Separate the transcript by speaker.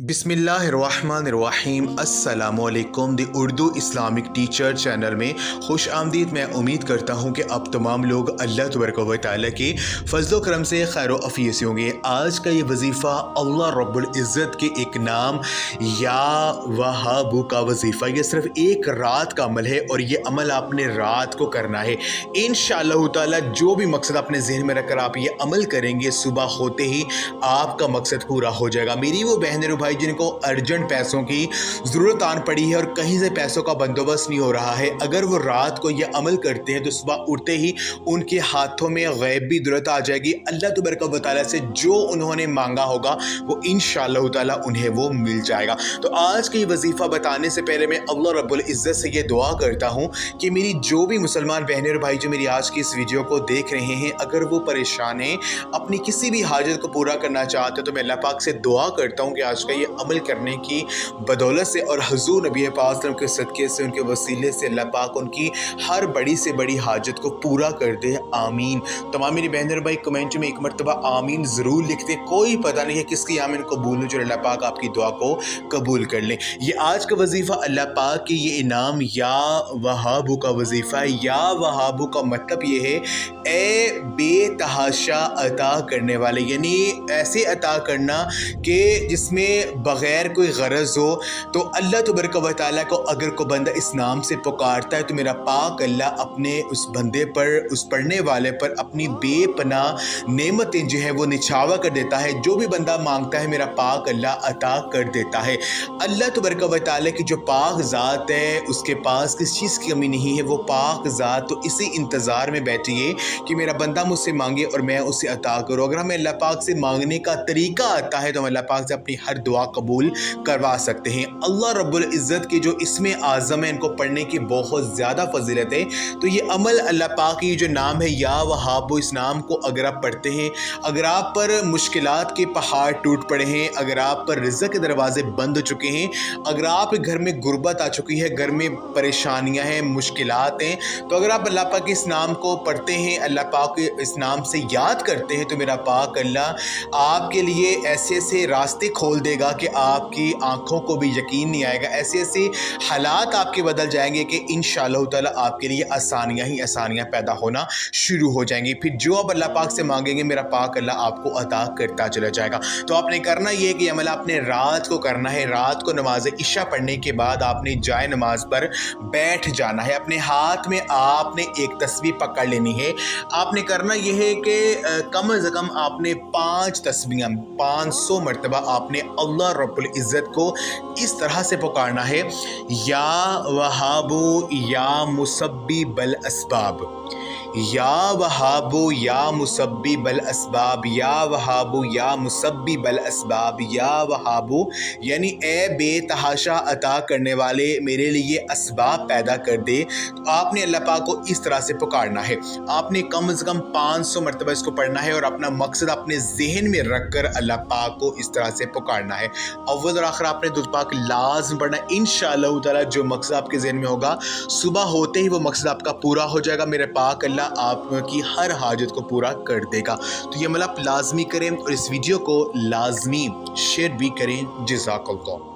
Speaker 1: बिस्मिल्लाहिर्रहमानिर्रहीम अस्सलामुअलैकुम दी Urdu Islamic teacher channel में खुश आमदीद। मैं उम्मीद करता हूँ कि आप तमाम लोग अल्लाह तबारक व तआला के फजलो करम से खैर अफ़ीस से होंगे। आज का ये वजीफ़ा अल्लाह रब्बुल इज़्ज़त के एक नाम या वहाबू का वजीफ़ा, ये सिर्फ एक रात का अमल है और ये अमल आपने रात को करना है। इंशाअल्लाह ताला जो भी मकसद अपने जहन में रखकर आप ये अमल करेंगे, सुबह होते ही आपका मकसद पूरा हो जाएगा। मेरी वो बहन भाई जिनको अर्जेंट पैसों की ज़रूरत आन पड़ी है और कहीं से पैसों का बंदोबस्त नहीं हो रहा है, अगर वो रात को ये अमल करते हैं तो सुबह उठते ही उनके हाथों में गैबी दौलत आ जाएगी। अल्लाह तबारक व तआला से जो उन्होंने मांगा होगा वो इंशाअल्लाह ताला उन्हें वो मिल जाएगा। तो आज की वजीफ़ा बताने से पहले मैं अल्लाह रब्बुल इज़्ज़त से ये दुआ करता हूँ कि मेरी जो भी मुसलमान बहनें और भाई जो मेरी आज की इस वीडियो को देख रहे हैं, अगर वो परेशान हैं, अपनी किसी भी हाजत को पूरा करना चाहते हैं, तो मैं अल्लाह पाक से दुआ करता हूँ कि आज का ये अमल करने की बदौलत से और हुज़ूर नबी पाक के सदक़े से, उनके वसीले से अल्लाह पाक उनकी हर बड़ी से बड़ी हाजत को पूरा कर दे। आमीन। तमाम मेरी बहन और भाई कमेंट में एक मरतबा आमीन ज़रूर लिखते। कोई पता नहीं है किसकी आमीन कबूल हो, जो अल्लाह पाक आपकी दुआ को कबूल कर ले। ये आज का वजीफ़ा अल्लाह पाक के ये इनाम या वहाबू का वजीफ़ा है। या वहाबू का मतलब ये है ए बेतहाशा अता करने वाले, यानी ऐसे अता करना कि जिसमें बग़ैर कोई गरज हो। तो अल्लाह तबारक व तआला को अगर कोई बंदा इस नाम से पुकारता है तो मेरा पाक अल्लाह अपने उस बंदे पर, उस पढ़ने वाले पर अपनी बेपनाह नेमतें जो है वो निछावा कर देता है। जो भी बंदा मांगता है मेरा पाक अल्लाह अता कर देता है। अल्लाह तबारक व तआला की जो पाक ज़ात है उसके पास किस चीज़ की कमी नहीं है, वो पाक ज़ात तो इसी इंतज़ार में बैठी है कि मेरा बंदा मुझसे मांगे और मैं उसे अता करूँ। अगर हमें अल्लाह पाक से मांगने का तरीका आता है तो हम अल्लाह पाक से अपनी हर दुआ कबूल करवा सकते हैं। अल्लाह रब्बुल इज़्ज़त के जो इसमें आज़म है, इनको पढ़ने की बहुत ज़्यादा फजीलत है। तो ये अमल अल्लाह पाक की जो नाम है या वहाबू, इस नाम को अगर आप पढ़ते हैं, अगर आप पर मुश्किलात के पहाड़ टूट पड़े हैं, अगर आप पर रिज़्क़ के दरवाजे बंद हो चुके हैं, अगर आप घर में गुर्बत आ चुकी है, घर में परेशानियां हैं, मुश्किलात हैं, तो अगर आप अल्लाह पाक के इस नाम को पढ़ते हैं, अल्लाह पाक के इस नाम से याद करते हैं, तो मेरा पाक अल्लाह आपके लिए ऐसे ऐसे रास्ते खोल देगा कि आपकी आंखों को भी यकीन नहीं आएगा। ऐसे ऐसे हालात आपके बदल जाएंगे कि इंशाअल्लाह ताला आपके लिए आसानियाँ ही आसानियाँ पैदा होना शुरू हो जाएंगी। फिर जो आप अल्लाह पाक से मांगेंगे मेरा पाक अल्लाह आपको अता करता चला जाएगा। तो आपने करना ये है कि अमल आपने रात को करना है। रात को नमाज इशा पढ़ने के बाद आपने जाए नमाज पर बैठ जाना है। अपने हाथ में आपने एक तस्बीह पकड़ लेनी है। आपने करना यह है कि कम से कम आपने 5 तस्बीहां 500 मरतबा आपने अल्लाह रब्बुल इज़्ज़त को इस तरह से पुकारना है, या वहाबू या मुसब्बी बल असबाब, या वहाबू या मुसब्बी बल असबाब, या वहाबू या मुसब्बी बल असबाब, या वहाबू यानी ए बेतहाशा अता करने वाले, मेरे लिए असबाब पैदा कर दे। तो आपने अल्लाह पाक को इस तरह से पुकारना है। आपने कम से कम 500 मरतबा इसको पढ़ना है और अपना मकसद अपने जहन में रख कर अल्लाह पाक को इस तरह से पुकारना है। अव्वल और आखिर आपने दुआ पाक लाज़िम पढ़ना है। इंशाअल्लाह ताला जो मकसद आपके जहन में होगा, सुबह होते ही वो मकसद आपका पूरा हो जाएगा। मेरे पाक अल्लाह आपकी हर हाजत को पूरा कर देगा। तो ये अमल आप लाजमी करें और इस वीडियो को लाजमी शेयर भी करें। जज़ाकल्लाह।